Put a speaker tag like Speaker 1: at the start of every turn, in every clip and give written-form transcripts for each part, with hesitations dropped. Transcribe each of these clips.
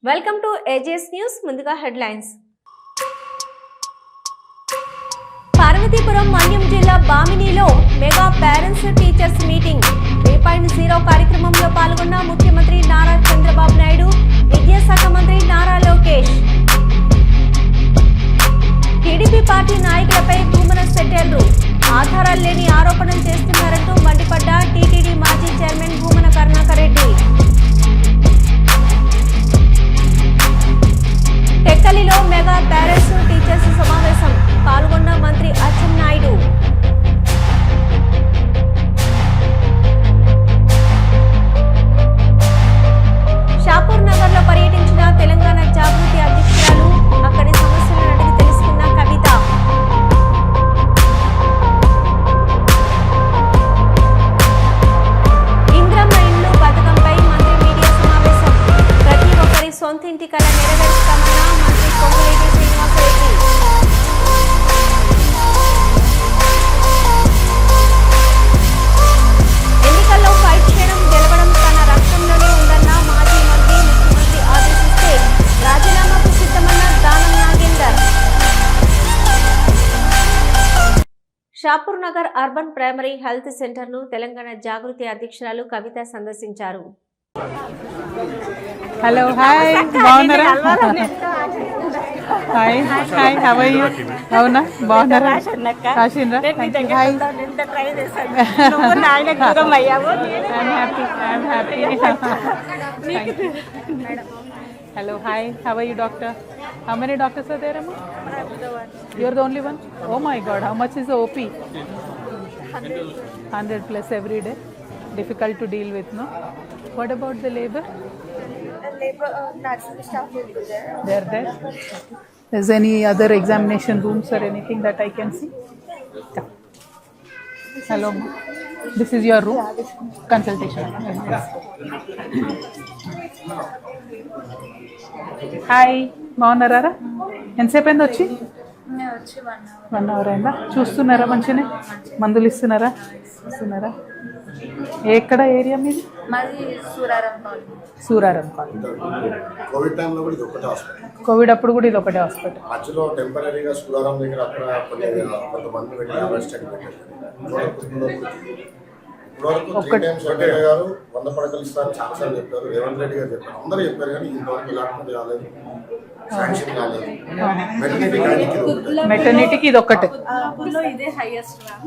Speaker 1: Welcome to AGS news. ముందుగా headlines. Parvathipuram Manyam జిల్లా బామినిలో mega parents teachers meeting 3.0 కార్యక్రమంలో పాల్గొన్న ముఖ్యమంత్రి నారా చంద్రబాబు నాయుడు, విద్యాశాఖ మంత్రి నారా లోకేష్. టీడీపీ పార్టీ నాయకులపై భూమన సెటైర్లు, ఆధారాలు లేని ఆరోపణలు చేస్తున్నారంటూ మండిపడ్డ టీటీడీ మాజీ చైర్మన్ భూమన కరుణాకర్ రెడ్డి. టెక్కలిలో మెగా పేరెంట్స్ టీచర్స్ సమావేశం, పాల్గొన్న మంత్రి అచ్చెన్నాయుడు. షాపూర్ నగర్ లో పర్యటించిన తెలంగాణ జాగృతి అధ్యక్షురాలు, అక్కడి సమస్యలను అడిగి తెలుసుకున్న కవిత. ఇంద్రమ్మ ఇండ్లు పథకంపై మంత్రి మీడియా సమావేశం, ప్రతి ఒక్కరి సొంతింటి కల నెరవేరుస్తామన్న మంత్రి పొంగులేటి శ్రీనివాసరెడ్డి. ఎన్నికల్లో ఫైట్ చేయడం, గెలవడం తన రక్తంలోనే ఉందన్న మాజీ మంత్రి. ముఖ్యమంత్రి ఆదేశిస్తే రాజీనామాకు సిద్ధమన్న Danam Nagender. Shapur Nagar urban primary health సెంటర్ను తెలంగాణ జాగృతి అధ్యక్షురాలు కవిత సందర్శించారు.
Speaker 2: హలో, హాయ్, బాగున్నారా? Hi hi, how are you? అవునా, బాగున్నారా? రాసిండ్రా? Hello, hi, how are you doctor? How many doctors are there, Amma? You are the only one? Oh my God, how much is the OP? 100 plus every day. Difficult to deal with, no? What about the labor?
Speaker 3: Nursing staff will be there.
Speaker 2: They are there. Is any other examination rooms or anything that I can see? Come. Hello, ma. This is your room? Consultation. Hi, బాగున్నారా? ఎంతసేపు అయింది వచ్చి? 1 hour అయిందా? చూస్తున్నారా? మంచిగానే మందులు ఇస్తున్నారా? ఎక్కడ ఏరియా మీది? సూరారం కాలనీ.
Speaker 4: కోవిడ్ టైంలో కూడా ఇది ఒకటే హాస్పిటల్.
Speaker 2: కోవిడ్ అప్పుడు కూడా ఇది ఒకటే హాస్పిటల్.
Speaker 4: మధ్యలో టెంపరీగా సూరారం దగ్గర అక్కడ కొంతమంది వెళ్ళి అరెస్ట్ పెట్టారు. ఇప్పటివరకు 3 times వెంకయ్య గారు 100 పడకలు ఇస్తారని చాలాసార్లు చెప్పారు. రేవంత్ రెడ్డి గారు చెప్పారు, అందరూ చెప్పారు, కానీ ఇంతవరకు ఇలాంటి కాలేదు, శాంక్షన్ కాలేదు.
Speaker 2: మెటర్నిటీకి ఇది ఒక్కటే.
Speaker 3: ఇదే highest ma'am.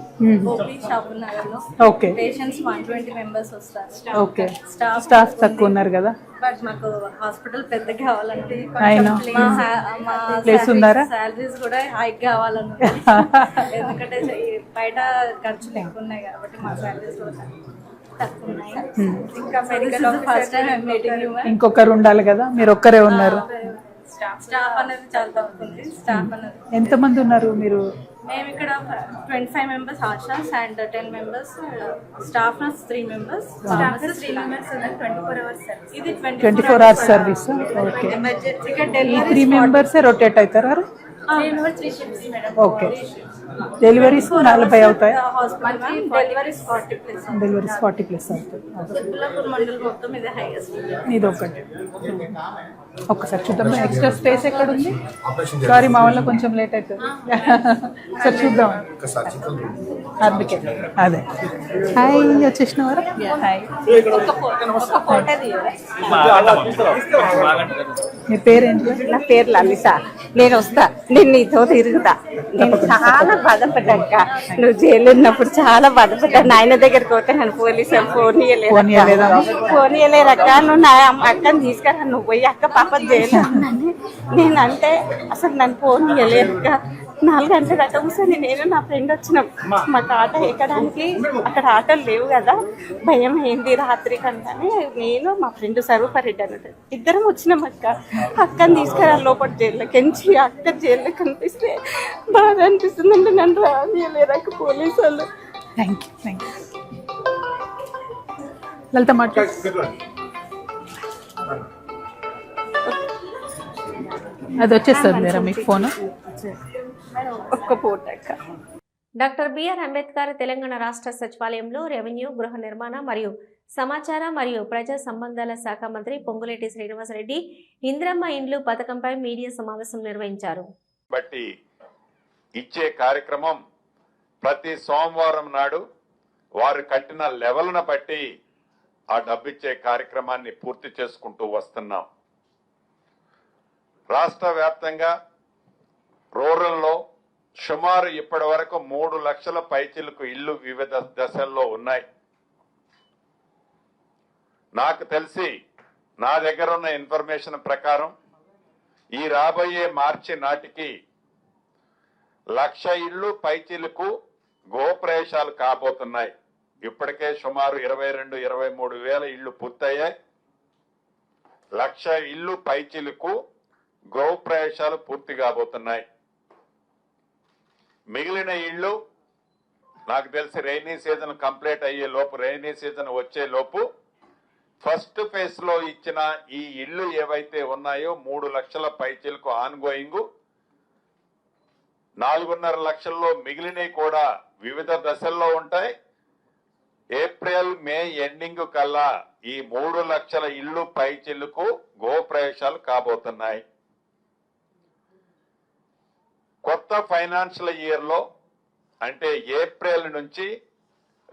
Speaker 3: OP Shapur Nagar లో.
Speaker 2: ఓకే.
Speaker 3: పేషెంట్స్ 120 మెంబర్స్ వస్తారు.
Speaker 2: ఓకే. స్టాఫ్ తక్కువ ఉన్నారు కదా.
Speaker 3: బట్ మాకు హాస్పిటల్ పెద్ద కావాలంటే
Speaker 2: ప్లేస్ ఉన్నారా?
Speaker 3: సాలరీస్ కూడా హై కావాలని, ఎందుకంటే బయట ఖర్చులు ఎక్కువ ఉన్నాయి కాబట్టి మా సాలరీస్ కూడా తక్కువ ఉన్నాయి. ఇంకా మెడికల్ ఫస్ట్ టైం మీటింగ్.
Speaker 2: ఇంకొకరు ఉండాలి కదా, మీరు ఒక్కరే ఉన్నారు.
Speaker 3: స్టాఫ్ అనేది చాలా తక్కువ ఉంది. స్టాఫ్ అనేది
Speaker 2: ఎంతమంది ఉన్నారు మీరు?
Speaker 3: మేము ఇక్కడ 25 members ASHAs and 10 members staff nurse, 3 members 3 members 24 hours service. ఇది
Speaker 2: 24 అవర్స్ సర్వీస్. ఓకే. ఈ 3 మెంబర్స్ రొటేట్ అవుతారా?
Speaker 3: 3 షిఫ్ట్స్ మేడం.
Speaker 2: ఓకే. డెలివరీస్ 40 అవుతాయి.
Speaker 3: Deliveries 40 plus.
Speaker 2: డెలివరీస్ 40 ప్లస్ అవుతాయి.
Speaker 3: చిత్తూరు మండలం మొత్తం ఇదే హైయెస్ట్.
Speaker 2: ఇది ఒకటి. ఒక్కసారి చూద్దాం. ఎక్స్ట్రా స్పేస్ ఎక్కడ ఉంది? సారీ, మా వల్ల కొంచెం లేట్ అవుతుంది. సరే చూద్దాం. అందుకే అదే. హాయ్, వచ్చేసినవారా? హాయ్. మీ పేరేంటి?
Speaker 5: నా పేరు లలిత. నేను వస్తా, నేను నీతో తిరుగుతా. నేను చాలా బాధపడ్డాక, నువ్వు జైలు ఉన్నప్పుడు చాలా బాధపడ్డా. నాయన దగ్గరికి పోతే నన్ను పోలీసులు ఫోన్ ఇయ్యలేరక్క. నువ్వు నా అక్కని తీసుకురా, నువ్వు పోయి అక్క పాప జైలు ఉందని నేను అంటే అసలు నన్ను ఫోన్ ఇయ్యలేరక్క. 4 గంటల దాకా కూర్చొని నేను నా ఫ్రెండ్ వచ్చినాం. మాకు ఆటో ఎక్కడానికి అక్కడ ఆటోలు లేవు కదా, భయం అయింది రాత్రి కంటే. నేను మా ఫ్రెండ్ సర్వపరెడ్డి అన్నట్టు ఇద్దరం వచ్చినాం. అక్కని తీసుకురా లోపల జైల్లోకి ఎంచి. అక్క జైల్లో కనిపిస్తే బాధ అనిపిస్తుంది. అంటే నన్ను రానియలేరక్క పోలీసు వాళ్ళు.
Speaker 2: Thank you. లలిత మాట్లాడు. అది వచ్చేస్తుంది మేరా మీకు ఫోన్.
Speaker 5: ఒక్క పూట.
Speaker 1: డాక్టర్ బిఆర్ అంబేద్కర్ తెలంగాణ రాష్ట్ర సచివాలయంలో రెవెన్యూ, గృహ నిర్మాణ మరియు సమాచార మరియు ప్రజా సంబంధాల శాఖ మంత్రి పొంగులేటి శ్రీనివాసరెడ్డి ఇంద్రమ్మ ఇండ్లు పథకంపై మీడియా సమావేశం నిర్వహించారు.
Speaker 6: బట్టి ఇచ్చే కార్యక్రమం ప్రతి సోమవారం నాడు వారు కట్టిన లెవెల్ను బట్టి ఆ డబ్బిచ్చే కార్యక్రమాన్ని పూర్తి చేసుకుంటూ వస్తున్నాం. రాష్ట్ర వ్యాప్తంగా రూరల్లో సుమారు ఇప్పటి వరకు 3 లక్షల పైచిలకు ఇళ్లు వివిధ దశల్లో ఉన్నాయి. నాకు తెలిసి నా దగ్గర ఉన్న ఇన్ఫర్మేషన్ ప్రకారం ఈ రాబోయే మార్చి నాటికి 1,00,000 ఇళ్లు పైచిలకు గోప్రవేశాలు కాబోతున్నాయి. ఇప్పటికే సుమారు 22-23 వేల ఇళ్లు పూర్తయ్యాయి. 1,00,000 ఇళ్లు పైచిలకు గోప్రవేశాలు పూర్తి కాబోతున్నాయి. మిగిలిన ఇళ్లు నాకు తెలిసి రైనీ సీజన్ కంప్లీట్ అయ్యే లోపు, రైనీ సీజన్ వచ్చే లోపు ఫస్ట్ ఫేజ్ లో ఇచ్చిన ఈ ఇళ్లు ఏవైతే ఉన్నాయో 3 లక్షల పైచిలకు ఆన్ గోయింగ్, 4.5 లక్షల్లో మిగిలినవి కూడా వివిధ దశల్లో ఉంటాయి. ఏప్రిల్ మే ఎండింగ్ కల్లా ఈ 3 లక్షల ఇళ్లు పైచిలకు గోప్రవేశాలు కాబోతున్నాయి. కొత్త ఫైనాన్షియల్ ఇయర్ లో అంటే ఏప్రిల్ నుంచి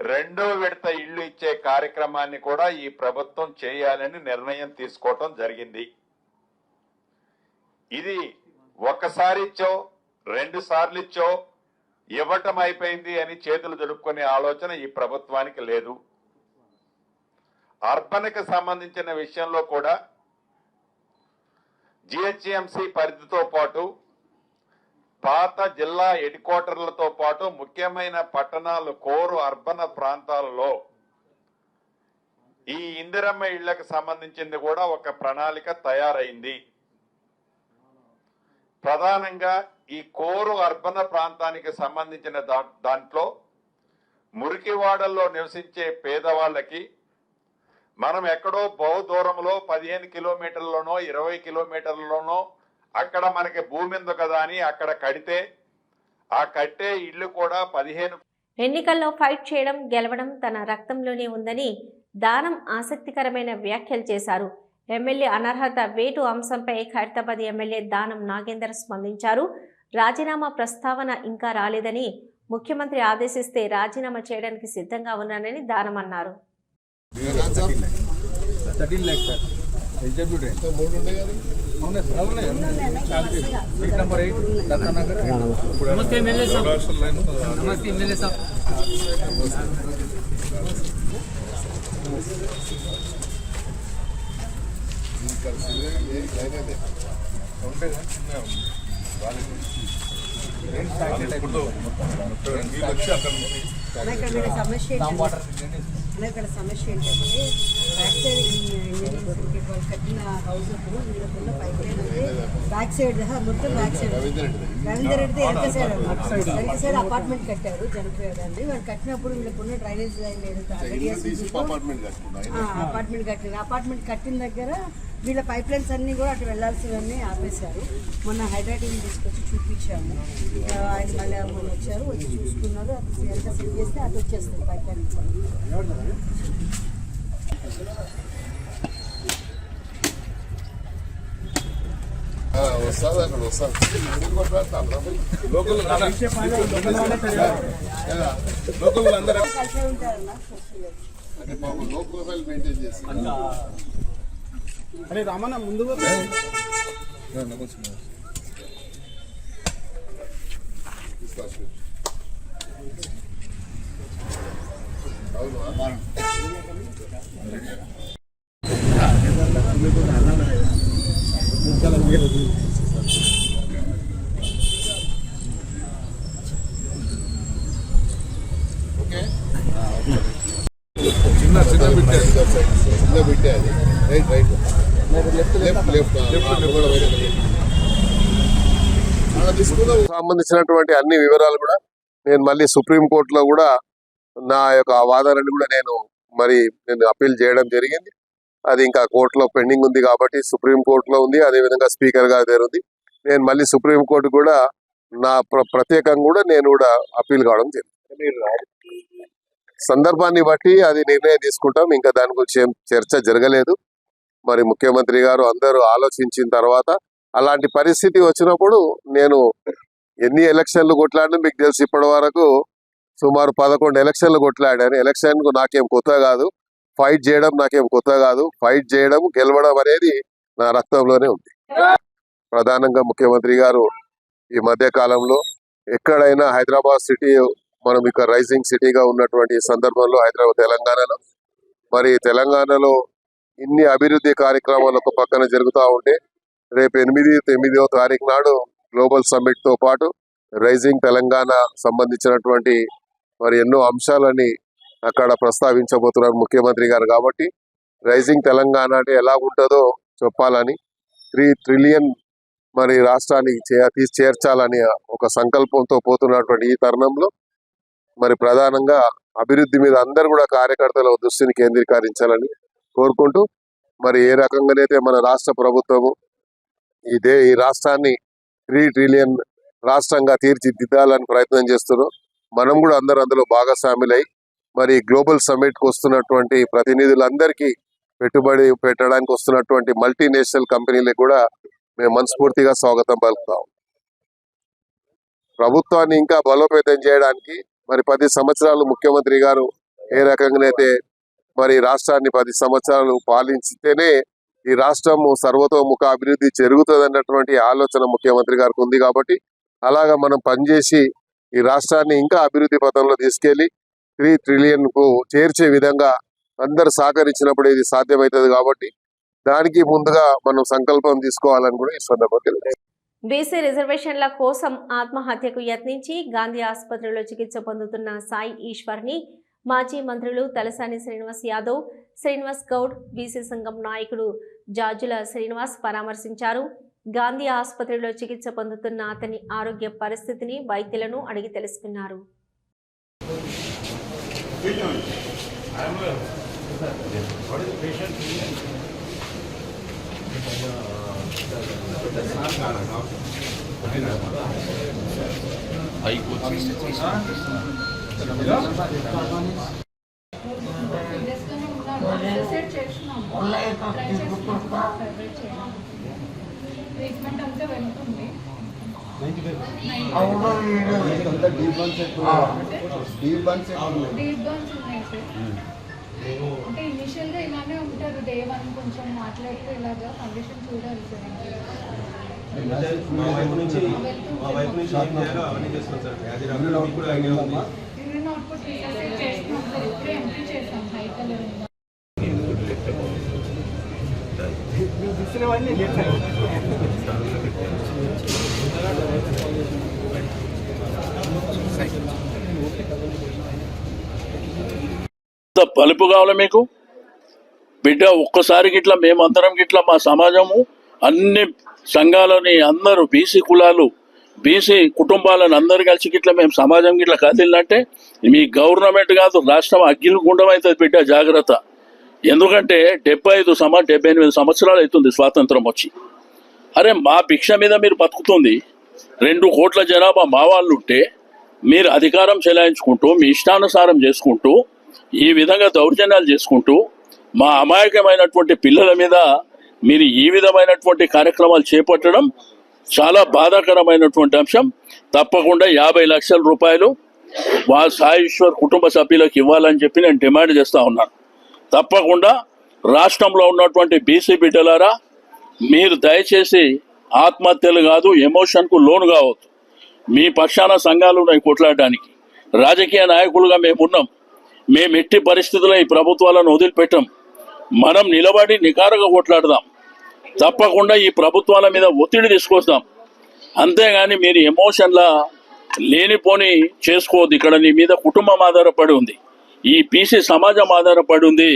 Speaker 6: 2వ విడత ఇళ్లు ఇచ్చే కార్యక్రమాన్ని కూడా ఈ ప్రభుత్వం చేయాలని నిర్ణయం తీసుకోవటం జరిగింది. ఇది ఒకసారి ఇచ్చో 2 సార్లు ఇచ్చో ఇవ్వటం అయిపోయింది అని చేతులు దులుపుకునే ఆలోచన ఈ ప్రభుత్వానికి లేదు. అర్బన్ కి సంబంధించిన విషయంలో కూడా జిహెచ్ఎంసీ పరిధితో పాటు పాత జిల్లా హెడ్ క్వార్టర్లతో పాటు ముఖ్యమైన పట్టణాలు, కోరు అర్బన్ ప్రాంతాలలో ఈ ఇందిరమ్మ ఇళ్లకు సంబంధించింది కూడా ఒక ప్రణాళిక తయారైంది. ప్రధానంగా ఈ కోరు అర్బన్ ప్రాంతానికి సంబంధించిన దాంట్లో మురికివాడల్లో నివసించే పేదవాళ్ళకి మనం ఎక్కడో బహు దూరంలో 15 కిలోమీటర్లలోనో 20 కిలోమీటర్లలోనో అక్కడ మనకి భూమి ఉంది కదా అని అక్కడ కడితే ఆ కట్టే ఇళ్లు కూడా 15.
Speaker 1: ఎన్నికల్లో ఫైట్ చేయడం, గెలవడం తన రక్తంలోనే ఉందని దానం ఆసక్తికరమైన వ్యాఖ్యలు చేశారు. ఎమ్మెల్యే అనర్హత వేటు అంశంపై ఖైరతాబాద్ ఎమ్మెల్యే దానం నాగేందర్ స్పందించారు. రాజీనామా ప్రస్తావన ఇంకా రాలేదని, ముఖ్యమంత్రి ఆదేశిస్తే రాజీనామా చేయడానికి సిద్ధంగా ఉన్నానని దానం అన్నారు.
Speaker 7: ఇక్కడ సమస్య ఏంటంటే బ్యాక్ సైడ్ ఇంజనీరింగ్ సర్కిట్ వాళ్ళు కట్టిన హౌస్ వీళ్ళకున్న పైప్ లైన్ బ్యాక్ సైడ్ మొత్తం బ్యాక్ సైడ్ రవీందర్ రెడ్డి వెనక సైడ్ అపార్ట్మెంట్ కట్టారు, చనిపోయారండి. వాళ్ళు కట్టినప్పుడు వీళ్ళకున్న డ్రైనేజ్ లైన్ లేదు, అపార్ట్మెంట్ కట్టిన దగ్గర వీళ్ళ పైప్ లైన్స్ అన్నీ కూడా అటు వెళ్లాల్సినవన్నీ ఆపేశారు. మొన్న హైడ్రాటింగ్ తీసుకొచ్చి చూపించాము. ఆయన మళ్ళీ మొన్న వచ్చారు, వచ్చి చూసుకున్నారు. అది ఎంత సెట్ చేస్తే అది వచ్చేస్తుంది పైప్ లైన్.
Speaker 4: వస్తుంది అక్కడ వస్తుంది
Speaker 7: కలిసే ఉంటారన్న
Speaker 4: అంటే లో ప్రొఫైల్ మెయింటైన్ చేస్తారు.
Speaker 8: అరే రామన్న ముందు
Speaker 4: చిన్న బిడ్డ అది రైట్ రైట్ లెఫ్ట్ లెఫ్ట్ సంబంధించినటువంటి అన్ని వివరాలు కూడా నేను మళ్ళీ సుప్రీంకోర్టులో కూడా నా యొక్క వాదనని కూడా నేను అప్పీల్ చేయడం జరిగింది. అది ఇంకా కోర్టులో పెండింగ్ ఉంది కాబట్టి సుప్రీంకోర్టులో ఉంది, అదేవిధంగా స్పీకర్ గారి దగ్గర ఉంది. నేను మళ్ళీ సుప్రీంకోర్టు కూడా నా ప్రత్యేకంగా కూడా నేను కూడా అప్పీల్ కావడం జరిగింది. సందర్భాన్ని బట్టి అది నిర్ణయం తీసుకుంటాం. ఇంకా దాని గురించి ఏం చర్చ జరగలేదు. మరి ముఖ్యమంత్రి గారు అందరూ ఆలోచించిన తర్వాత అలాంటి పరిస్థితి వచ్చినప్పుడు నేను ఎన్ని ఎలక్షన్లు కొట్లాడినా మీకు తెలిసి ఇప్పటి వరకు సుమారు 11 ఎలక్షన్లు కొట్లాడాను. ఎలక్షన్కు నాకేం కొత్త కాదు, ఫైట్ చేయడం నాకేం కొత్త కాదు. ఫైట్ చేయడం, గెలవడం అనేది నా రక్తంలోనే ఉంది. ప్రధానంగా ముఖ్యమంత్రి గారు ఈ మధ్య కాలంలో ఎక్కడైనా హైదరాబాద్ సిటీ మనం ఇక రైజింగ్ సిటీగా ఉన్నటువంటి సందర్భంలో తెలంగాణలో మరి తెలంగాణలో ఇన్ని అభివృద్ధి కార్యక్రమాలు ఒక పక్కన జరుగుతూ ఉంటే రేపు 8-9వ తారీఖు నాడు గ్లోబల్ సమ్మిట్ తో పాటు రైజింగ్ తెలంగాణ సంబంధించినటువంటి మరి ఎన్నో అంశాలని అక్కడ ప్రస్తావించబోతున్నారు ముఖ్యమంత్రి గారు. కాబట్టి రైజింగ్ తెలంగాణ అంటే ఎలా ఉంటుందో చెప్పాలని 3 ట్రిలియన్ మరి రాష్ట్రానికి చేర్చాలని ఒక సంకల్పంతో పోతున్నటువంటి ఈ తరుణంలో మరి ప్రధానంగా అభివృద్ధి మీద అందరూ కూడా కార్యకర్తల దృష్టిని కేంద్రీకరించాలని కోరుకుంటూ మరి ఏ రకంగానైతే మన రాష్ట్ర ప్రభుత్వము ఈ రాష్ట్రాన్ని 3 ట్రిలియన్ రాష్ట్రంగా తీర్చిదిద్దాలని ప్రయత్నం చేస్తున్నాం. మనం కూడా అందరూ అందులో భాగస్వాములై మరి గ్లోబల్ సమ్మిట్ కు వస్తున్నటువంటి ప్రతినిధులందరికీ పెట్టుబడి పెట్టడానికి వస్తున్నటువంటి మల్టీనేషనల్ కంపెనీలకు కూడా మేము మనస్ఫూర్తిగా స్వాగతం పలుకుతాం. ప్రభుత్వాన్ని ఇంకా బలోపేతం చేయడానికి మరి 10 సంవత్సరాలు ముఖ్యమంత్రి గారు ఏ రకంగానైతే మరి రాష్ట్రాన్ని 10 సంవత్సరాలు పాలించితేనే ఈ రాష్ట్రం సర్వతోముఖ అభివృద్ధి జరుగుతుంది అన్నటువంటి ఆలోచన ముఖ్యమంత్రి గారికి ఉంది. కాబట్టి అలాగా మనం పనిచేసి ఈ రాష్ట్రాన్ని ఇంకా అభివృద్ధి పథంలో తీసుకెళ్లి 3 ట్రిలియన్ కు చేర్చే విధంగా అందరు సహకరించినప్పుడు ఇది సాధ్యమవుతుంది. కాబట్టి దానికి ముందుగా మనం సంకల్పం తీసుకోవాలని కూడా ఈ సందర్భంగా
Speaker 1: బీసీ రిజర్వేషన్ల కోసం ఆత్మహత్యకు యత్నించి గాంధీ ఆసుపత్రిలో చికిత్స పొందుతున్న సాయి ఈశ్వర్ని మాజీ మంత్రులు తలసాని శ్రీనివాస్ యాదవ్, శ్రీనివాస్ గౌడ్, బీసీ సంఘం నాయకుడు జాజుల శ్రీనివాస్ పరామర్శించారు. గాంధీ ఆసుపత్రిలో చికిత్స పొందుతున్న అతని ఆరోగ్య పరిస్థితిని వైద్యులను అడిగి తెలుసుకున్నారు.
Speaker 2: ట్రీట్మెంట్ అంతా వెళ్తుంది. డీప్ బర్న్స్ ఉన్నాయి సార్. అంటే ఇనిషియల్గా ఇలానే ఉంటారు. డే 1 కొంచెం మాట్లాడితే ఇలాగా కండిషన్ చూడాలి సార్. యూరిన్ అవుట్పుట్ చేస్తున్నాం సార్. ఇప్పుడే ఎంట్రీ చేస్తాం హై కలర్.
Speaker 9: పలుపు కావాలి మీకు బిడ్డ. ఒక్కసారి గిట్లా మేమందరం గిట్లా మా సమాజము అన్ని సంఘాలని అందరూ బీసీ కులాలు బీసీ కుటుంబాలను అందరు కలిసి గిట్లా మేము సమాజం గిట్లా కదిలినట్టే మీ గవర్నమెంట్ కాదు రాష్ట్రం అగ్గిలు గుండం అవుతుంది బిడ్డ. జాగ్రత్త. ఎందుకంటే 78 సంవత్సరాలు అవుతుంది స్వాతంత్రం వచ్చి. అరే మా భిక్ష మీద మీరు బతుకుతుంది. 2 కోట్ల జనాభా మా వాళ్ళు ఉంటే మీరు అధికారం చెలాయించుకుంటూ మీ ఇష్టానుసారం చేసుకుంటూ ఈ విధంగా దౌర్జన్యాలు చేసుకుంటూ మా అమాయకమైనటువంటి పిల్లల మీద మీరు ఈ విధమైనటువంటి కార్యక్రమాలు చేపట్టడం చాలా బాధాకరమైనటువంటి అంశం. తప్పకుండా 50 లక్షల రూపాయలు సాయి ఈశ్వర్ కుటుంబ సభ్యులకు ఇవ్వాలని చెప్పి నేను డిమాండ్ చేస్తూ ఉన్నాను. తప్పకుండా రాష్ట్రంలో ఉన్నటువంటి బీసీ బిడ్డలారా మీరు దయచేసి ఆత్మహత్యలు కాదు ఎమోషన్కు లోను కావద్దు. మీ పక్షాన సంఘాలు ఉన్నాయి కొట్లాడడానికి. రాజకీయ నాయకులుగా మేమున్నాం. మేము ఎట్టి పరిస్థితుల్లో ఈ ప్రభుత్వాలను వదిలిపెట్టాం. మనం నిలబడి నికారుగా కొట్లాడదాం. తప్పకుండా ఈ ప్రభుత్వాల మీద ఒత్తిడి తీసుకొస్తాం. అంతేగాని మీరు ఎమోషన్లా లేనిపోని చేసుకోవద్దు. ఇక్కడ నీ మీద కుటుంబం ఆధారపడి ఉంది, ఈ బీసీ సమాజం ఆధారపడి ఉంది.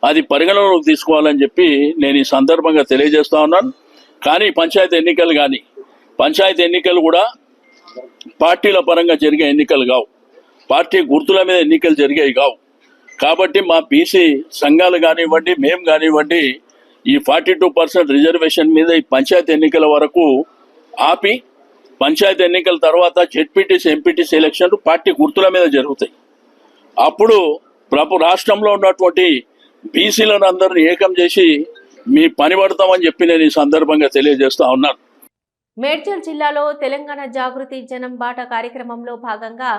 Speaker 9: అది పరిగణలోకి తీసుకోవాలని చెప్పి నేను ఈ సందర్భంగా తెలియజేస్తా ఉన్నాను. కానీ పంచాయతీ ఎన్నికలు కూడా పార్టీల పరంగా జరిగే ఎన్నికలు కావు, పార్టీ గుర్తుల మీద ఎన్నికలు జరిగేవి కావు. కాబట్టి మా బీసీ సంఘాలు కానివ్వండి, మేము కానివ్వండి, ఈ 42% రిజర్వేషన్ మీద ఈ పంచాయతీ ఎన్నికల వరకు ఆపి పంచాయతీ ఎన్నికల తర్వాత జెడ్పీటీసీ ఎంపీటీసీ ఎలక్షన్లు పార్టీ గుర్తుల మీద జరుగుతాయి. అప్పుడు రాష్ట్రంలో ఉన్నటువంటి బీసీలను అందరినీ ఏకం చేసి మీ పని పడతామని చెప్పి నేను ఈ సందర్భంగా తెలియజేస్తా ఉన్నాను.
Speaker 1: మేడ్చల్ జిల్లాలో తెలంగాణ జాగృతి జనం బాట కార్యక్రమంలో భాగంగా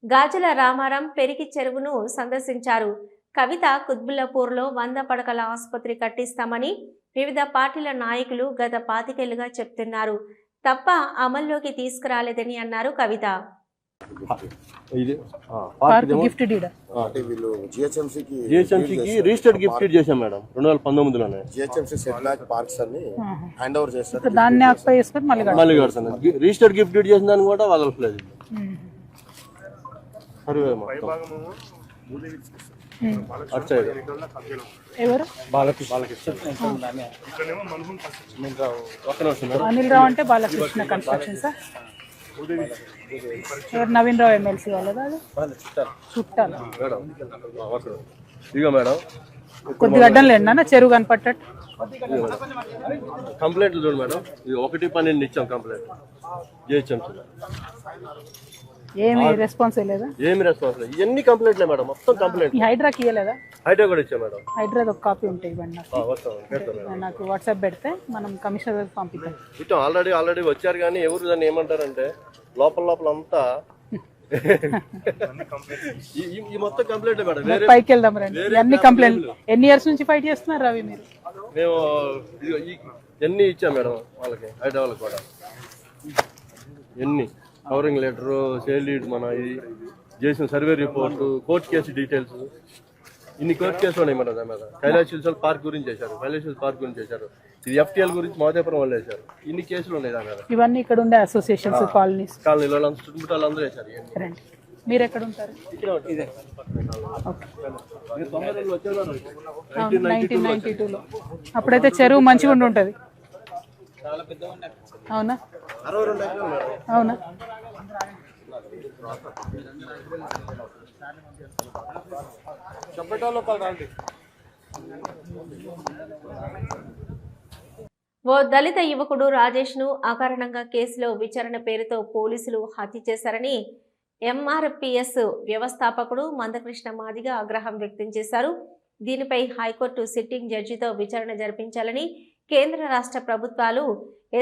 Speaker 1: గాజుల రామారం పెరిగి చెరువును సందర్శించారు. కవిత కుత్బుల్లాపూర్లో 100 పడకల ఆసుపత్రి కట్టిస్తామని వివిధ పార్టీల నాయకులు గత 25 ఏళ్లుగా చెప్తున్నారు తప్ప అమల్లోకి తీసుకురాలేదని అన్నారు కవిత.
Speaker 8: జిహెచ్ఎంసీకి రిజిస్టర్డ్ గిఫ్ట్ చేశాం మేడం 2019లోనే. జిహెచ్ఎంసీ సెట్ బ్యాక్ పార్క్స్ అన్ని హ్యాండ్ ఓవర్ చేస్తారు.
Speaker 2: దాన్ని ఆక్యుపై చేసుకొని మళ్ళీ
Speaker 8: కడతాను. రిజిస్టర్డ్ గిఫ్ట్ చేసిన దాన్ని కూడా వాళ్ళకి లేదు. సర్వే
Speaker 2: ఎవరు అనిల్ రావు అంటే బాలకృష్ణ కన్స్ట్రక్షన్ సార్. ఎవరు నవీన్ రావు ఎమ్మెల్సీ వాళ్ళదా? అది చుట్టాలు
Speaker 8: ఇక మేడం
Speaker 2: కొద్దిగా అడ్డం లేండి చెరువు కనపట్టట్టు.
Speaker 8: కంప్లైంట్ చూడు మేడం, ఇది 1/12 ఇచ్చాం కంప్లైంట్ జిహెచ్ఎంసీ.
Speaker 2: ఏమి రెస్పాన్స్ లేదా?
Speaker 8: ఏమి రెస్పాన్స్ లేదు. ఇవన్నీ కంప్లైంట్లే మేడం, మొత్తం కంప్లైంట్.
Speaker 2: హైడ్రాకి ఇవ్వలేదా?
Speaker 8: హైడ్రా కూడా ఇచ్చా మేడం.
Speaker 2: హైడ్రాది ఒక కాపీ ఉంటాయి ఇవ్వండి నాకు వాట్సాప్ పెడితే మనం కమిషనర్ పంపిస్తాం.
Speaker 8: ఇట్లా ఆల్రెడీ వచ్చారు కానీ ఎవరు దాన్ని ఏమంటారంటే లోపల అంతా ఈ మొత్తం కంప్లైంట్ మేడం.
Speaker 2: పైకి వెళ్దాం రండి. అన్ని కంప్లైంట్ ఎన్ని ఇయర్స్ నుంచి ఫైట్ చేస్తున్నారు రవి మీరు?
Speaker 8: మేము ఎన్ని ఇచ్చాం మేడం వాళ్ళకి, హైడ్రా వాళ్ళకి కూడా ఎన్ని కవరింగ్ లెటరు, సేల్ లీడ్, మన ఇది చేసిన survey report, court case details, ఇన్ని కోర్టు కేసులు ఉన్నాయి మేడం. దాని మీద కైలాష్ హిల్స్ పార్క్ గురించి చేశారు, కైలాష్ హిల్స్ పార్క్ గురించి చేశారు, ఇది FTL గురించి మోదేపురం వాళ్ళు వేశారు. ఇన్ని కేసులు ఉన్నాయి దాని మీద.
Speaker 2: ఇవన్నీ ఇక్కడ ఉండే అసోసియేషన్స్ కాలనీస్
Speaker 8: కాలనీలో చుట్టుముట్టాలు అందరూ వేశారు.
Speaker 2: మీరు ఎక్కడ ఉంటారు? 1992లో అప్పుడైతే చెరువు మంచిగా ఉంటుంది. అవునా? అవునా?
Speaker 1: ఓ దళిత యువకుడు రాజేష్ ను అకారణంగా కేసులో విచారణ పేరుతో పోలీసులు హత్య చేశారని MRPS వ్యవస్థాపకుడు మందకృష్ణ మాదిగ ఆగ్రహం వ్యక్తం చేశారు. దీనిపై హైకోర్టు సిట్టింగ్ జడ్జితో విచారణ జరిపించాలని, కేంద్ర రాష్ట్ర ప్రభుత్వాలు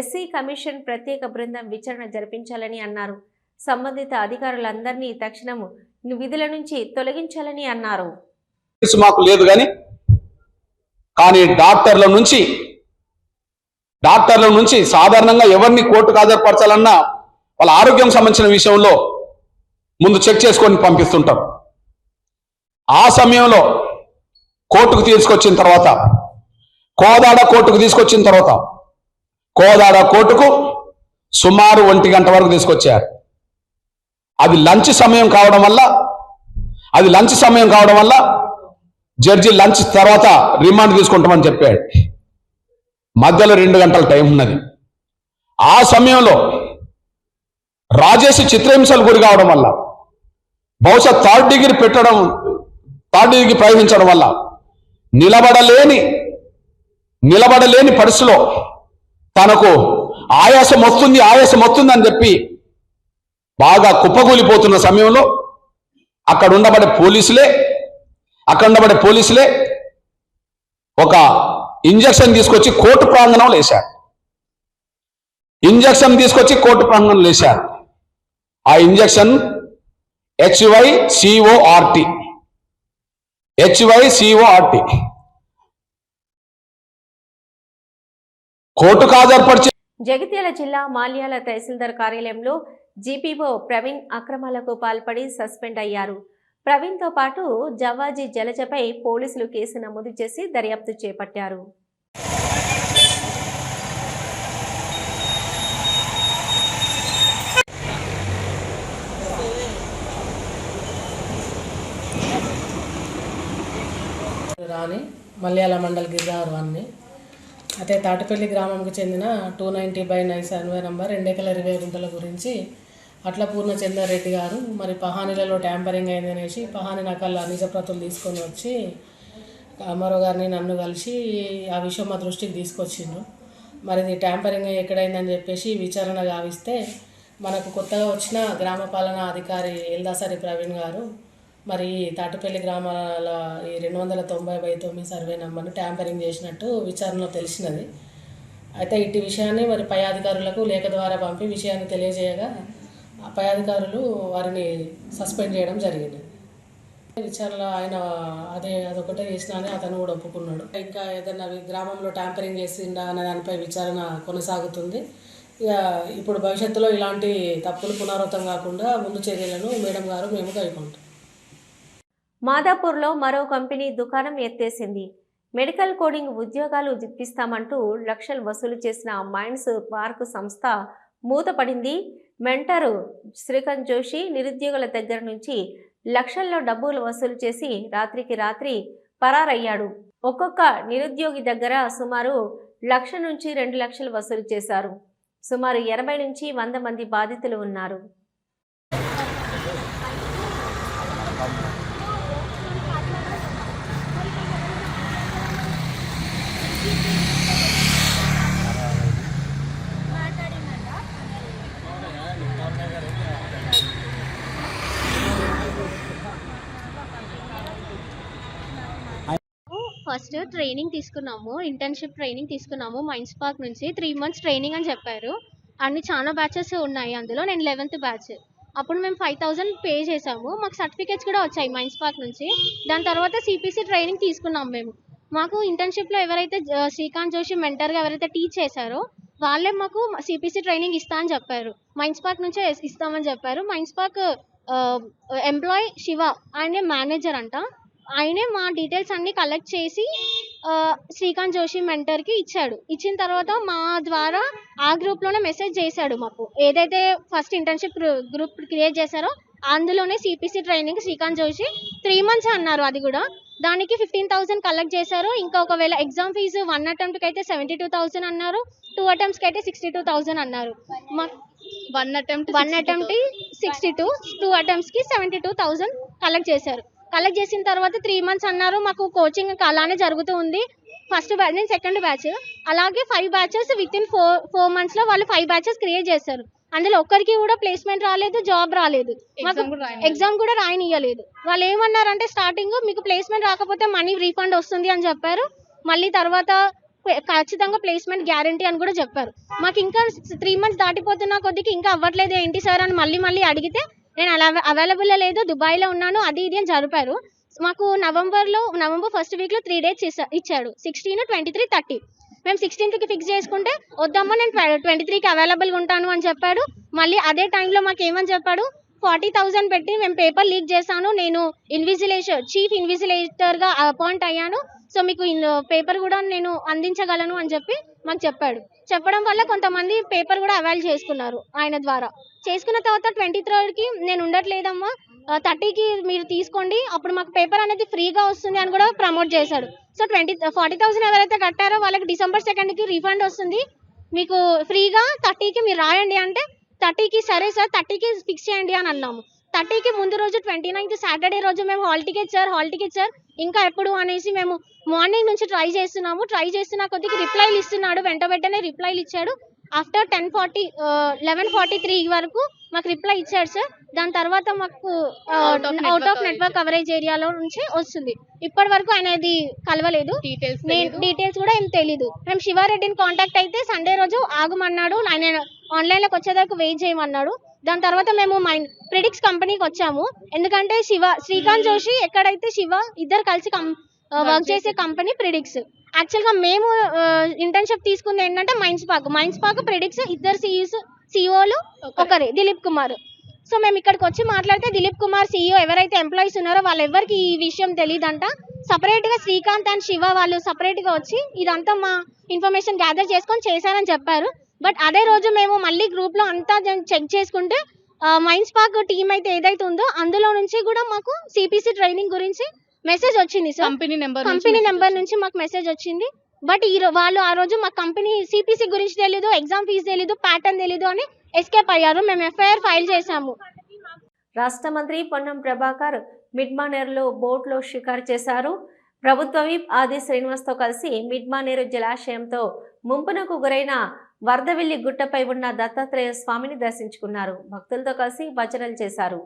Speaker 1: SC కమిషన్ ప్రత్యేక బృందం విచారణ జరిపించాలని అన్నారు. సంబంధిత అధికారులందరినీ తక్షణం విధుల నుంచి తొలగించాలని అన్నారు.
Speaker 10: మాకు లేదు కానీ డాక్టర్ల నుంచి సాధారణంగా ఎవరిని కోర్టుకు హాజరుపరచాలన్నా వాళ్ళ ఆరోగ్యం సంబంధించిన విషయంలో ముందు చెక్ చేసుకొని పంపిస్తుంటారు. ఆ సమయంలో కోర్టుకు తీసుకొచ్చిన తర్వాత, కోదాడ కోర్టుకు సుమారు 1 గంట వరకు తీసుకొచ్చారు. అది లంచ్ సమయం కావడం వల్ల జడ్జి లంచ్ తర్వాత రిమాండ్ తీసుకుంటామని చెప్పాడు. మధ్యలో 2 గంటల టైం ఉన్నది. ఆ సమయంలో రాజేష్ చిత్రహింసలు గురి కావడం వల్ల, బహుశా థర్డ్ డిగ్రీ ప్రయోగించడం వల్ల నిలబడలేని పరిస్థితిలో తనకు ఆయాసం వస్తుంది అని చెప్పి బాగా కుప్పగూలిపోతున్న సమయంలో అక్కడ ఉండబడే పోలీసులే ఒక ఇంజక్షన్ తీసుకొచ్చి కోర్టు ప్రాంగణంలో వేశారు. ఆ ఇంజక్షన్ HYCORT. కోర్టుకు హాజరుపరిచే
Speaker 1: జగిత్యాల జిల్లా మాల్యాల తహసీల్దార్ కార్యాలయంలో GPO ప్రవీణ్ అక్రమాలకు పాల్పడి సస్పెండ్ అయ్యారు. ప్రవీణ్ తో పాటు జవాజీ జలజపై పోలీసులు కేసు నమోదు చేసి దర్యాప్తు చేపట్టారు.
Speaker 11: రాని మలయాళ మండల్ గిరిదార్వాన్ని అయితే తాటిపల్లి గ్రామంకు చెందిన 290/9 సర్వే నంబర్ 2 ఎకరాల 20 గుంటల గురించి అట్ల పూర్ణచంద్రారెడ్డి గారు మరి పహానీలలో ట్యాంపరింగ్ అయిందనేసి పహానీ నకళ్ళ నిజ ప్రతులు తీసుకొని వచ్చి అమ్మారావు గారిని నన్ను కలిసి ఆ విషయం మా దృష్టికి తీసుకొచ్చిండ్రు. మరి ఇది ట్యాంపరింగ్ ఎక్కడైందని చెప్పేసి విచారణ గావిస్తే మనకు కొత్తగా వచ్చిన గ్రామ పాలనా అధికారి ఎల్దాసరి ప్రవీణ్ గారు మరి తాటిపల్లి గ్రామాల ఈ 290/9 సర్వే నెంబర్ను ట్యాంపరింగ్ చేసినట్టు విచారణలో తెలిసినది. అయితే ఇట్టి విషయాన్ని మరి పై అధికారులకు లేఖ ద్వారా పంపి విషయాన్ని తెలియజేయగా పై అధికారులు వారిని సస్పెండ్ చేయడం జరిగింది. విచారణలో ఆయన అదొకటే చేసినా అని అతను కూడా ఒప్పుకున్నాడు. ఇంకా ఏదైనా గ్రామంలో ట్యాంపరింగ్ చేసిందా అనే దానిపై విచారణ కొనసాగుతుంది. ఇక ఇప్పుడు భవిష్యత్తులో ఇలాంటి తప్పులు పునరావృతం కాకుండా ముందు చర్యలను మేడం గారు మేము కైకొంటాం.
Speaker 1: మాదాపూర్లో మరో కంపెనీ దుకాణం ఎత్తేసింది. మెడికల్ కోడింగ్ ఉద్యోగాలు ఇప్పిస్తామంటూ లక్షలు వసూలు చేసిన మైండ్స్ పార్క్ సంస్థ మూతపడింది. మెంటర్ శ్రీకాంత్ జోషి నిరుద్యోగుల దగ్గర నుంచి లక్షల్లో డబ్బులు వసూలు చేసి రాత్రికి రాత్రి పరారయ్యాడు. ఒక్కొక్క నిరుద్యోగి దగ్గర సుమారు 1,00,000 నుంచి 2 లక్షలు వసూలు చేశారు. సుమారు 80 నుంచి 100 మంది బాధితులు ఉన్నారు.
Speaker 12: ఫస్ట్ ట్రైనింగ్ తీసుకున్నాము, ఇంటర్న్షిప్ ట్రైనింగ్ తీసుకున్నాము మైండ్స్ పార్క్ నుంచి. 3 months ట్రైనింగ్ అని చెప్పారు. అన్ని చాలా బ్యాచెస్ ఉన్నాయి. అందులో నేను 11th బ్యాచ్. అప్పుడు మేము 5,000 పే చేసాము. మాకు సర్టిఫికేట్స్ కూడా వచ్చాయి మైండ్స్ పార్క్ నుంచి. దాని తర్వాత సిపిసి ట్రైనింగ్ తీసుకున్నాం మేము. మాకు ఇంటర్న్షిప్లో ఎవరైతే శ్రీకాంత్ జోషి మెంటర్గా ఎవరైతే టీచ్ చేశారో వాళ్ళే మాకు సిపిసి ట్రైనింగ్ ఇస్తా అని చెప్పారు. మైండ్స్ పార్క్ నుంచే ఇస్తామని చెప్పారు. మైండ్స్ పార్క్ ఎంప్లాయ్ శివ ఆయనే మేనేజర్ అంట. ఆయనే మా డీటెయిల్స్ అన్ని కలెక్ట్ చేసి శ్రీకాంత్ జోషి మెంటర్కి ఇచ్చాడు. ఇచ్చిన తర్వాత మా ద్వారా ఆ గ్రూప్లోనే మెసేజ్ చేశాడు మాకు. ఏదైతే ఫస్ట్ ఇంటర్న్షిప్ గ్రూప్ క్రియేట్ చేశారో అందులోనే CPC training Srikanth Joshi 3 months అన్నారు. అది కూడా దానికి 15,000 కలెక్ట్ చేశారు. ఇంకా ఒకవేళ ఎగ్జామ్ ఫీజు 1 అటెంప్ట్కి అయితే 72,000 అన్నారు. 2 attemptsకి అయితే 62,000 అన్నారు. వన్ అటెంప్ట్ 62, 2 attemptsకి 72,000 కలెక్ట్ చేశారు. కలెక్ట్ చేసిన తర్వాత 3 months అన్నారు. మాకు కోచింగ్ అలానే జరుగుతూ ఉంది. ఫస్ట్ బ్యాచ్, నేను సెకండ్ బ్యాచ్. అలాగే 5 batches వితిన్ 4 monthsలో వాళ్ళు 5 batches క్రియేట్ చేశారు. అందులో ఒక్కరికి కూడా ప్లేస్మెంట్ రాలేదు, జాబ్ రాలేదు, ఎగ్జామ్ కూడా రాయనియలేదు. వాళ్ళు ఏమన్నారంటే స్టార్టింగ్ మీకు ప్లేస్మెంట్ రాకపోతే మనీ రీఫండ్ వస్తుంది అని చెప్పారు. మళ్ళీ తర్వాత ఖచ్చితంగా ప్లేస్మెంట్ గ్యారంటీ అని కూడా చెప్పారు. మాకు ఇంకా 3 months దాటిపోతున్న కొద్దికి ఇంకా అవ్వట్లేదు ఏంటి సార్ అని మళ్ళీ అడిగితే నేను అలా అవైలబుల్ లేదు, దుబాయ్లో ఉన్నాను, అది ఇది అని జరిపారు. మాకు నవంబర్ 1st weekలో 3 dates ఇచ్చాడు. 16, 23, 30. మేము 16కి ఫిక్స్ చేసుకుంటే వద్దమ్మా నేను 23కి అవైలబుల్గా ఉంటాను అని చెప్పాడు. మళ్ళీ అదే టైంలో మాకు ఏమని చెప్పాడు, 40,000 పెట్టి మేము పేపర్ లీక్ చేశాను, నేను చీఫ్ ఇన్విజిలేటర్గా అపాయింట్ అయ్యాను, సో మీకు పేపర్ కూడా నేను అందించగలను అని చెప్పి మాకు చెప్పాడు. చెప్పడం వల్ల కొంతమంది పేపర్ కూడా అవైల్ చేసుకున్నారు ఆయన ద్వారా. చేసుకున్న తర్వాత 23కి నేను ఉండట్లేదమ్మా, 30కి మీరు తీసుకోండి, అప్పుడు మాకు పేపర్ అనేది ఫ్రీగా వస్తుంది అని కూడా ప్రమోట్ చేశాడు. సో 40,000 ఎవరైతే కట్టారో వాళ్ళకి December 2కి రీఫండ్ వస్తుంది, మీకు ఫ్రీగా 30కి మీరు రాయండి అంటే 30కి సరే సార్ 30కి ఫిక్స్ చేయండి అని అన్నాము. 30కి ముందు రోజు 29th సాటర్డే రోజు మేము హాల్ టికెట్ సార్ ఇంకా ఎప్పుడు అనేసి మేము మార్నింగ్ నుంచి ట్రై చేస్తున్న కొద్దిగా రిప్లైలు ఇస్తున్నాడు. వెంటనే రిప్లైలు ఇచ్చాడు. ఆఫ్టర్ 11:43 వరకు మాకు రిప్లై ఇచ్చాడు సార్. దాని తర్వాత మాకు అవుట్ ఆఫ్ నెట్వర్క్ కవరేజ్ ఏరియాలో నుంచి వస్తుంది. ఇప్పటి వరకు అనేది కలవలేదు, డీటెయిల్స్ కూడా ఏం తెలీదు. మేము శివారెడ్డిని కాంటాక్ట్ అయితే సండే రోజు ఆగమన్నాడు, ఆయన ఆన్లైన్లోకి వచ్చేదాకా వెయిట్ చేయమన్నాడు. దాని తర్వాత మేము ప్రిడిక్స్ కంపెనీకి వచ్చాము. ఎందుకంటే శ్రీకాంత్ జోషి ఎక్కడైతే శివ ఇద్దరు కలిసి వర్క్ చేసే కంపెనీ ప్రిడిక్స్. యాక్చువల్గా మేము ఇంటర్న్షిప్ తీసుకుంది ఏంటంటే మైండ్స్ పార్క్ ప్రిడిక్స్ ఇద్దరు సిఇఓలు ఒకరే, దిలీప్ కుమార్. సో మేము ఇక్కడికి వచ్చి మాట్లాడితే దిలీప్ కుమార్ సిఇఓ ఎవరైతే ఎంప్లాయీస్ ఉన్నారో వాళ్ళెవరికి ఈ విషయం తెలియదంట. సపరేట్గా శ్రీకాంత్ అండ్ శివ వాళ్ళు సపరేట్గా వచ్చి ఇదంతా మా ఇన్ఫర్మేషన్ గ్యాదర్ చేసుకొని చేశారని చెప్పారు. బట్ అదే రోజు మేము మళ్ళీ గ్రూప్లో అంతా చెక్ చేసుకుంటే మైండ్స్ పార్క్ టీమ్ అయితే ఏదైతే ఉందో అందులో నుంచి కూడా మాకు సిపిసి ట్రైనింగ్ గురించి మెసేజ్ వచ్చింది సార్. కంపెనీ నెంబర్ నుంచి మాకు మెసేజ్ వచ్చింది. బట్ వాళ్ళు ఆ రోజు మా కంపెనీ సిపిసి గురించి తెలీదు, ఎగ్జామ్ ఫీజు తెలీదు, ప్యాటర్న్ తెలీదు అని ఎస్కేప్ అయ్యారు. మేము ఎఫ్ఐఆర్ ఫైల్ చేశాము.
Speaker 1: రాష్ట్ర మంత్రి పొన్నం ప్రభాకర్ మిడ్మానేరులో బోట్లో షికారు చేశారు. ప్రభుత్వ విప్ ఆది శ్రీనివాస్తో కలిసి మిడ్మానేరు జలాశయంతో ముంపునకు గురైన వరదవెల్లి గుట్టపై ఉన్న దత్తాత్రేయ స్వామిని దర్శించుకున్నారు. భక్తులతో కలిసి భజనలు చేశారు.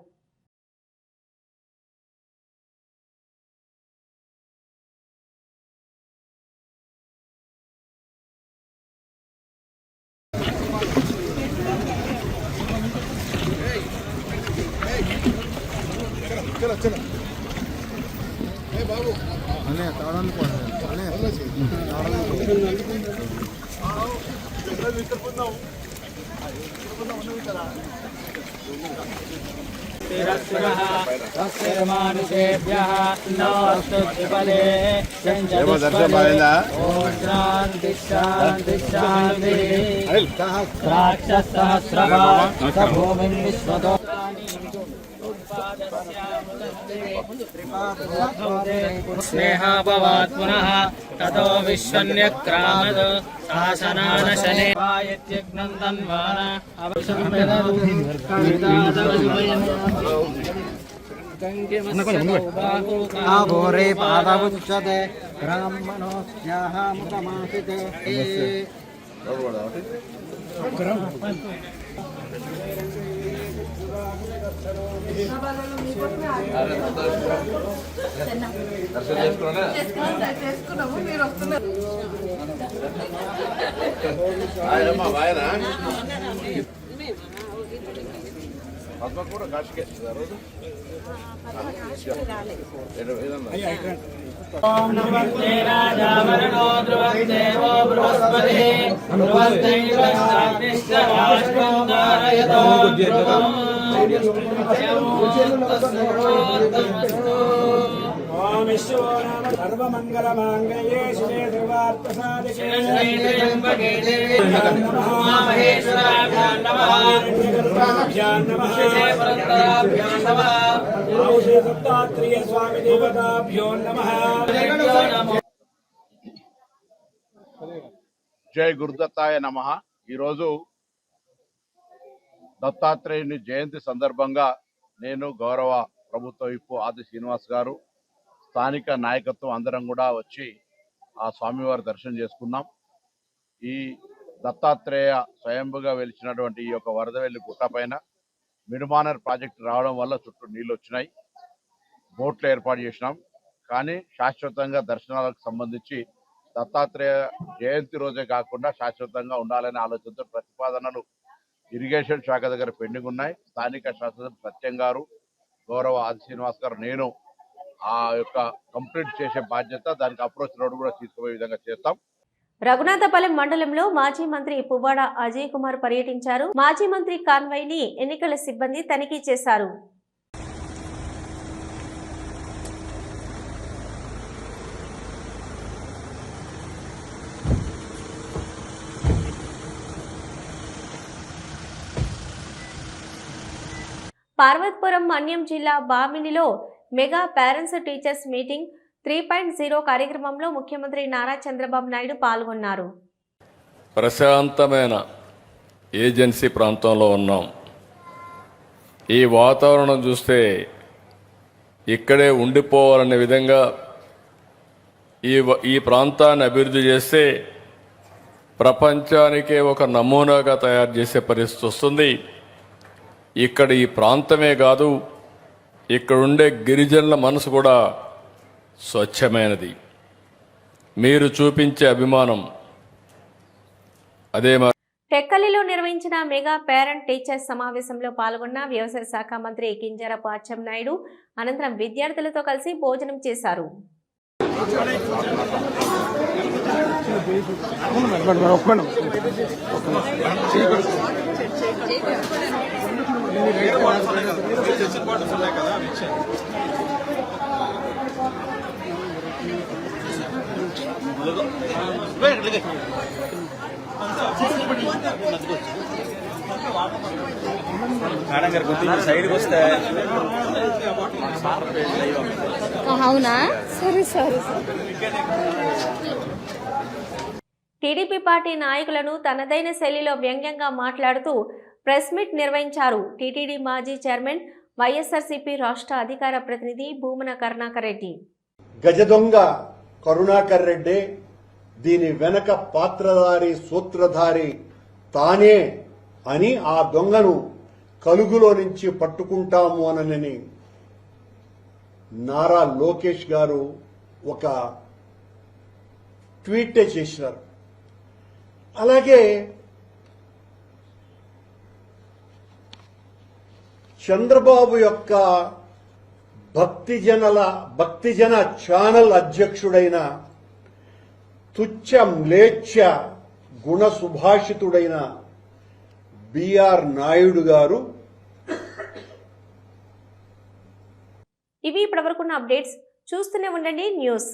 Speaker 13: స్నేహాభవాత్ పునః తతో విశ్వన్యక్రామద్ శాసనానశనే యజ్ఞం తన్వాన
Speaker 7: భోరే పాదముచ్యతే బ్రాహ్మణోస్యాః ముఖమాసితే
Speaker 13: సర్వమంగళమాంగళ్యే శివే సర్వార్థసాధికే స్వామి దేవతాభ్యో నమః.
Speaker 14: జై గురుదత్తాయ నమః. ఈరోజు దత్తాత్రేయుని జయంతి సందర్భంగా నేను గౌరవ ప్రభుత్వ విప్పు ఆది శ్రీనివాస్ గారు స్థానిక నాయకత్వం అందరం కూడా వచ్చి ఆ స్వామివారి దర్శనం చేసుకున్నాం. ఈ దత్తాత్రేయ స్వయంభుగా వెలిచినటువంటి ఈ యొక్క వరదవెల్లి గుట్ట పైన మిడుమానర్ ప్రాజెక్టు రావడం వల్ల చుట్టూ నీళ్ళు వచ్చినాయి. బోట్లు ఏర్పాటు చేసినాం. కానీ శాశ్వతంగా దర్శనాలకు సంబంధించి దత్తాత్రేయ జయంతి రోజే కాకుండా శాశ్వతంగా ఉండాలనే ఆలోచనతో ప్రతిపాదనలు ఇరిగేషన్ శాఖ దగ్గర పెండింగ్ ఉన్నాయి. స్థానిక శాసనసభ్యులు సత్యం గారు, గౌరవ ఆది శ్రీనివాస్ గారు, నేను ఆ యొక్క కంప్లీట్ చేసే బాధ్యత, దానికి అప్రోచ్ రోడ్ కూడా తీసుకుపోయే విధంగా చేస్తాం.
Speaker 1: రఘునాథపాలెం మండలంలో మాజీ మంత్రి పువ్వాడ అజయ్ కుమార్ పర్యటించారు. మాజీ మంత్రి కాన్వాయ్ ని ఎన్నికల సిబ్బంది తనిఖీ చేశారు. పార్వతీపురం మన్యం జిల్లా బామినిలో మెగా పేరెంట్స్ టీచర్స్ మీటింగ్ 3.0 కార్యక్రమంలో ముఖ్యమంత్రి నారా చంద్రబాబు నాయుడు పాల్గొన్నారు.
Speaker 15: ప్రశాంతమైన ఏజెన్సీ ప్రాంతంలో ఉన్నాం. ఈ వాతావరణం చూస్తే ఇక్కడే ఉండిపోవాలనే విధంగా ఈ ప్రాంతాన్ని అభివృద్ధి చేస్తే ప్రపంచానికే ఒక నమూనాగా తయారు చేసే పరిస్థితి వస్తుంది. ఇక్కడ ఈ ప్రాంతమే కాదు, ఇక్కడ ఉండే గిరిజనుల మనసు కూడా స్వచ్ఛమైనది. మీరు చూపించే అభిమానం అదే.
Speaker 1: టెక్కలిలో నిర్వహించిన మెగా పేరెంట్ టీచర్స్ సమావేశంలో పాల్గొన్న వ్యవసాయ శాఖ మంత్రి కింజరాపు అచ్చెన్నాయుడు అనంతరం విద్యార్థులతో కలిసి భోజనం చేశారు.
Speaker 12: అవునా, సరే సరే.
Speaker 1: టీడీపీ పార్టీ నాయకులను తనదైన శైలిలో వ్యంగ్యంగా మాట్లాడుతూ ప్రెస్ మీట్ నిర్వహించారు. టీటీడీ మాజీ చైర్మన్, వైఎస్ఆర్సీపీ రాష్ట్ర అధికార ప్రతినిధి భూమన కరుణాకర్ రెడ్డి.
Speaker 16: గజదొంగ కరుణాకర్ రెడ్డి దీని వెనక పాత్రధారి సూత్రధారి తానే అని ఆ దొంగను కలుగులో నుంచి పట్టుకుంటాము అనని నారా లోకేష్ గారు ఒక ట్వీట్ చేసినారు. అలాగే చంద్రబాబు యొక్క భక్తిజన ఛానల్ అధ్యక్షుడైన తుచ్చ మ్లేచ్ఛ గుణ సుభాషితుడైన బిఆర్ నాయుడు గారు.
Speaker 1: ఇవి ఇప్పటివరకున్న అప్డేట్స్. చూస్తూనే ఉండండి న్యూస్.